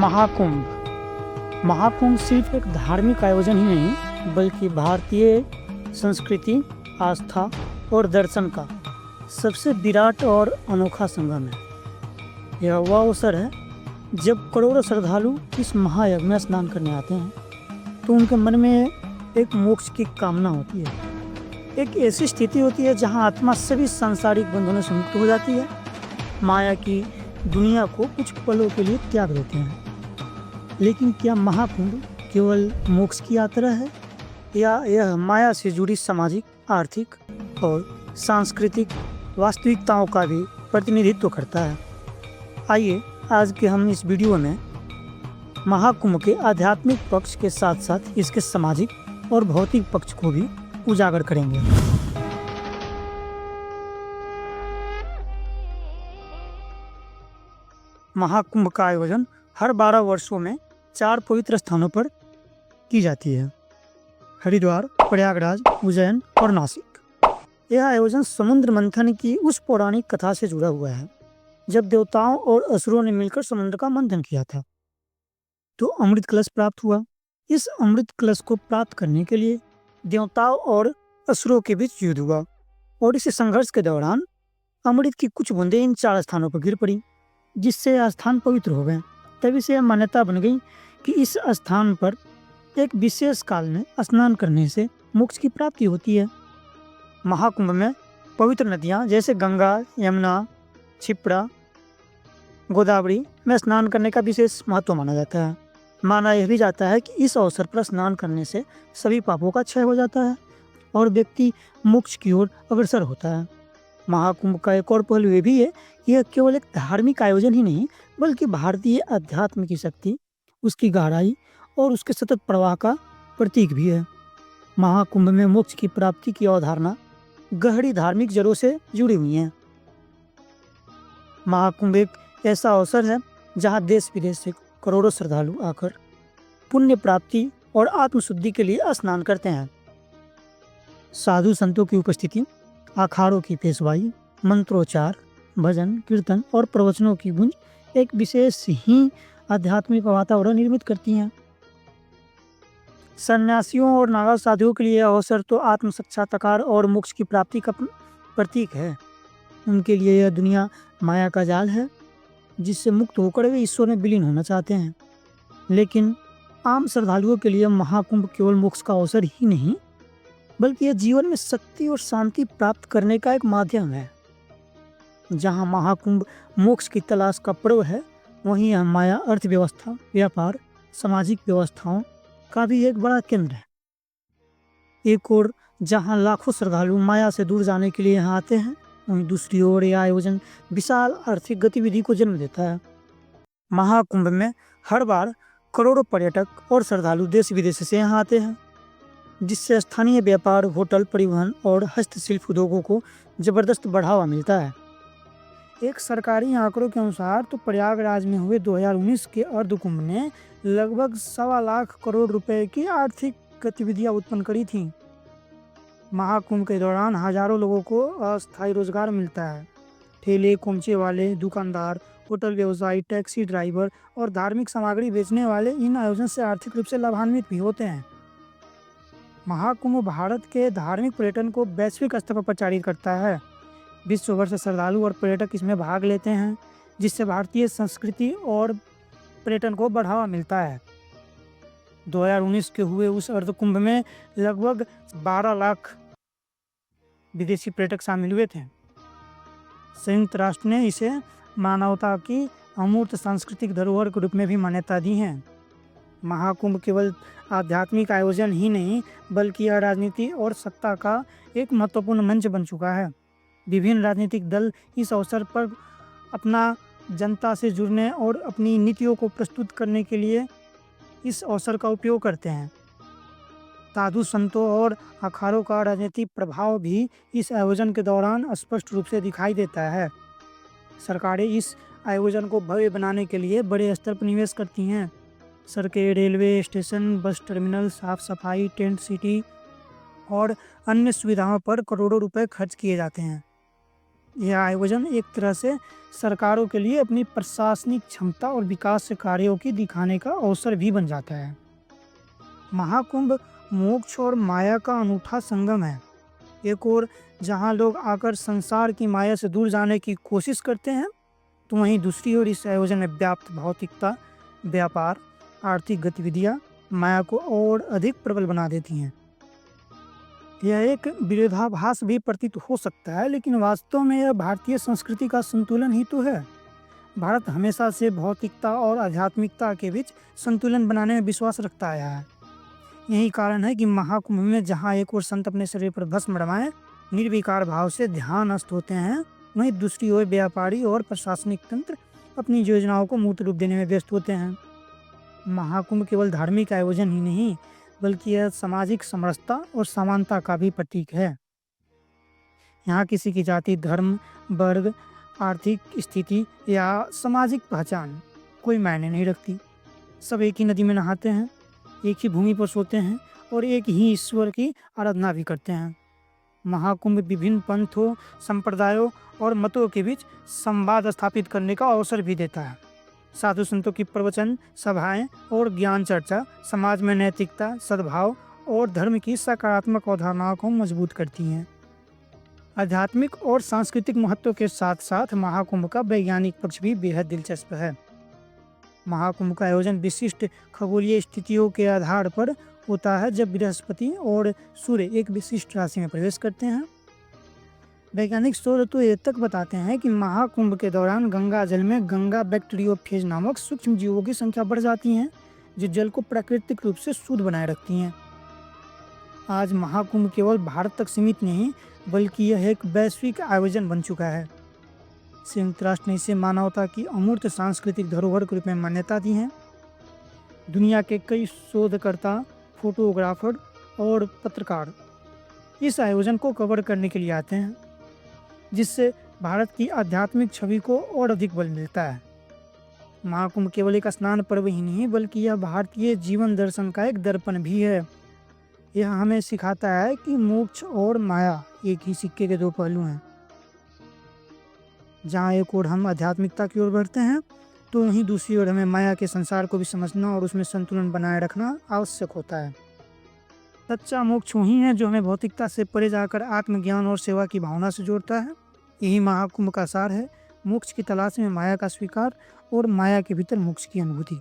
महाकुंभ महाकुंभ सिर्फ एक धार्मिक आयोजन ही नहीं बल्कि भारतीय संस्कृति, आस्था और दर्शन का सबसे विराट और अनोखा संगम है। यह वह अवसर है जब करोड़ों श्रद्धालु इस महायज्ञ में स्नान करने आते हैं तो उनके मन में एक मोक्ष की कामना होती है। एक ऐसी स्थिति होती है जहां आत्मा सभी सांसारिक बंधनों से मुक्त हो जाती है, माया की दुनिया को कुछ पलों के लिए त्याग देते हैं। लेकिन क्या महाकुंभ केवल मोक्ष की यात्रा है या यह माया से जुड़ी सामाजिक, आर्थिक और सांस्कृतिक वास्तविकताओं का भी प्रतिनिधित्व करता है? आइए आज के हम इस वीडियो में महाकुंभ के आध्यात्मिक पक्ष के साथ साथ इसके सामाजिक और भौतिक पक्ष को भी उजागर करेंगे। महाकुंभ का आयोजन हर 12 वर्षों में 4 पवित्र स्थानों पर की जाती है: हरिद्वार, प्रयागराज, उज्जैन और नासिक। यह आयोजन समुद्र मंथन की उस पौराणिक कथा से जुड़ा हुआ है जब देवताओं और असुरों ने मिलकर समुद्र का मंथन किया था तो अमृत कलश प्राप्त हुआ। इस अमृत कलश को प्राप्त करने के लिए देवताओं और असुरों के बीच युद्ध हुआ और इस संघर्ष के दौरान अमृत की कुछ बूंदें इन 4 स्थानों पर गिर पड़ी, जिससे यह स्थान पवित्र हो गए। तभी से यह मान्यता बन गई कि इस स्थान पर एक विशेष काल में स्नान करने से मोक्ष की प्राप्ति होती है। महाकुंभ में पवित्र नदियां जैसे गंगा, यमुना, क्षिप्रा, गोदावरी में स्नान करने का विशेष महत्व माना जाता है। माना यह भी जाता है कि इस अवसर पर स्नान करने से सभी पापों का क्षय हो जाता है और व्यक्ति मोक्ष की ओर अग्रसर होता है। महाकुंभ का एक और पहलू ये भी है कि यह केवल एक धार्मिक आयोजन ही नहीं बल्कि भारतीय अध्यात्म की शक्ति, उसकी गहराई और उसके सतत प्रवाह का प्रतीक भी है। महाकुंभ में मोक्ष की प्राप्ति की अवधारणा गहरी धार्मिक जड़ों से जुड़ी हुई है। महाकुंभ एक ऐसा अवसर है जहां देश विदेश से करोड़ों श्रद्धालु आकर पुण्य प्राप्ति और आत्मशुद्धि के लिए स्नान करते हैं। साधु संतों की उपस्थिति, अखाड़ों की पेशवाई, मंत्रोच्चार, भजन, कीर्तन और प्रवचनों की गूंज एक विशेष ही आध्यात्मिक वातावरण निर्मित करती हैं। सन्यासियों और नागा साधुओं के लिए यह अवसर तो आत्म साक्षात्कार और मोक्ष की प्राप्ति का प्रतीक है। उनके लिए यह दुनिया माया का जाल है जिससे मुक्त होकर वे ईश्वर में विलीन होना चाहते हैं। लेकिन आम श्रद्धालुओं के लिए महाकुंभ केवल मोक्ष का अवसर ही नहीं बल्कि यह जीवन में शक्ति और शांति प्राप्त करने का एक माध्यम है। जहां महाकुंभ मोक्ष की तलाश का पर्व है, वहीं यह माया, अर्थव्यवस्था, व्यापार, सामाजिक व्यवस्थाओं का भी एक बड़ा केंद्र है। एक और जहां लाखों श्रद्धालु माया से दूर जाने के लिए यहाँ आते हैं, वहीं दूसरी ओर यह आयोजन विशाल आर्थिक गतिविधि को जन्म देता है। महाकुंभ में हर बार करोड़ों पर्यटक और श्रद्धालु देश विदेश से यहाँ आते हैं, जिससे स्थानीय व्यापार, होटल, परिवहन और हस्तशिल्प उद्योगों को जबरदस्त बढ़ावा मिलता है। एक सरकारी आंकड़ों के अनुसार तो प्रयागराज में हुए 2019 के अर्ध कुंभ ने लगभग 1.25 लाख करोड़ रुपए की आर्थिक गतिविधियां उत्पन्न करी थीं। महाकुंभ के दौरान हजारों लोगों को अस्थायी रोजगार मिलता है। ठेले, खोमचे वाले, दुकानदार, होटल व्यवसायी, टैक्सी ड्राइवर और धार्मिक सामग्री बेचने वाले इन आयोजन से आर्थिक रूप से लाभान्वित भी होते हैं। महाकुंभ भारत के धार्मिक पर्यटन को वैश्विक स्तर पर प्रचारित करता है। विश्व भर से श्रद्धालु और पर्यटक इसमें भाग लेते हैं, जिससे भारतीय संस्कृति और पर्यटन को बढ़ावा मिलता है। 2019 के हुए उस अर्ध कुंभ में लगभग 12 लाख विदेशी पर्यटक शामिल हुए थे। संयुक्त राष्ट्र ने इसे मानवता की अमूर्त सांस्कृतिक धरोहर के रूप में भी मान्यता दी है। महाकुंभ केवल आध्यात्मिक आयोजन ही नहीं बल्कि यह राजनीति और सत्ता का एक महत्वपूर्ण मंच बन चुका है। विभिन्न राजनीतिक दल इस अवसर पर अपना जनता से जुड़ने और अपनी नीतियों को प्रस्तुत करने के लिए इस अवसर का उपयोग करते हैं। साधु संतों और अखाड़ों का राजनीतिक प्रभाव भी इस आयोजन के दौरान स्पष्ट रूप से दिखाई देता है। सरकारें इस आयोजन को भव्य बनाने के लिए बड़े स्तर पर निवेश करती हैं। सड़कें, रेलवे स्टेशन, बस टर्मिनल, साफ सफाई, टेंट सिटी और अन्य सुविधाओं पर करोड़ों रुपए खर्च किए जाते हैं। यह आयोजन एक तरह से सरकारों के लिए अपनी प्रशासनिक क्षमता और विकास कार्यों की दिखाने का अवसर भी बन जाता है। महाकुंभ मोक्ष और माया का अनूठा संगम है। एक और जहां लोग आकर संसार की माया से दूर जाने की कोशिश करते हैं, तो वहीं दूसरी ओर इस आयोजन में व्याप्त भौतिकता, व्यापार, आर्थिक गतिविधियां माया को और अधिक प्रबल बना देती हैं। यह एक विरोधाभास भी प्रतीत हो सकता है, लेकिन वास्तव में यह भारतीय संस्कृति का संतुलन ही तो है। भारत हमेशा से भौतिकता और आध्यात्मिकता के बीच संतुलन बनाने में विश्वास रखता आया है। यही कारण है कि महाकुंभ में जहाँ एक और संत अपने शरीर पर भस्म रमाए निर्विकार भाव से ध्यानस्थ होते हैं, वहीं दूसरी ओर व्यापारी और प्रशासनिक तंत्र अपनी योजनाओं को मूर्त रूप देने में व्यस्त होते हैं। महाकुंभ केवल धार्मिक आयोजन ही नहीं, बल्कि यह सामाजिक समरसता और समानता का भी प्रतीक है। यहाँ किसी की जाति, धर्म, वर्ग, आर्थिक स्थिति या सामाजिक पहचान कोई मायने नहीं रखती। सब एक ही नदी में नहाते हैं, एक ही भूमि पर सोते हैं और एक ही ईश्वर की आराधना भी करते हैं। महाकुंभ विभिन्न पंथों, संप्रदायों और मतों के बीच संवाद स्थापित करने का अवसर भी देता है। साधु संतों की प्रवचन, सभाएं और ज्ञान चर्चा समाज में नैतिकता, सद्भाव और धर्म की सकारात्मक अवधारणाओं को मजबूत करती हैं। आध्यात्मिक और सांस्कृतिक महत्व के साथ साथ महाकुंभ का वैज्ञानिक पक्ष भी बेहद दिलचस्प है। महाकुंभ का आयोजन विशिष्ट खगोलीय स्थितियों के आधार पर होता है। जब बृहस्पति और सूर्य एक विशिष्ट राशि में प्रवेश करते हैं, वैज्ञानिक शोध तो ये तक बताते हैं कि महाकुंभ के दौरान गंगा जल में गंगा बैक्टीरियोफेज नामक सूक्ष्म जीवों की संख्या बढ़ जाती है, जो जल को प्राकृतिक रूप से शुद्ध बनाए रखती हैं। आज महाकुंभ केवल भारत तक सीमित नहीं, बल्कि यह एक वैश्विक आयोजन बन चुका है। संयुक्त राष्ट्र ने इसे मानवता की अमूर्त सांस्कृतिक धरोहर के रूप में मान्यता दी है। दुनिया के कई शोधकर्ता, फोटोग्राफर और पत्रकार इस आयोजन को कवर करने के लिए आते हैं, जिससे भारत की आध्यात्मिक छवि को और अधिक बल मिलता है। महाकुंभ केवल एक स्नान पर्व ही नहीं, बल्कि यह भारतीय जीवन दर्शन का एक दर्पण भी है। यह हमें सिखाता है कि मोक्ष और माया एक ही सिक्के के दो पहलू हैं। जहाँ एक ओर हम आध्यात्मिकता की ओर बढ़ते हैं, तो वहीं दूसरी ओर हमें माया के संसार को भी समझना और उसमें संतुलन बनाए रखना आवश्यक होता है। सच्चा मोक्ष वही है जो हमें भौतिकता से परे जाकर आत्मज्ञान और सेवा की भावना से जोड़ता है। यही महाकुंभ का सार है, मोक्ष की तलाश में माया का स्वीकार और माया के भीतर मोक्ष की अनुभूति।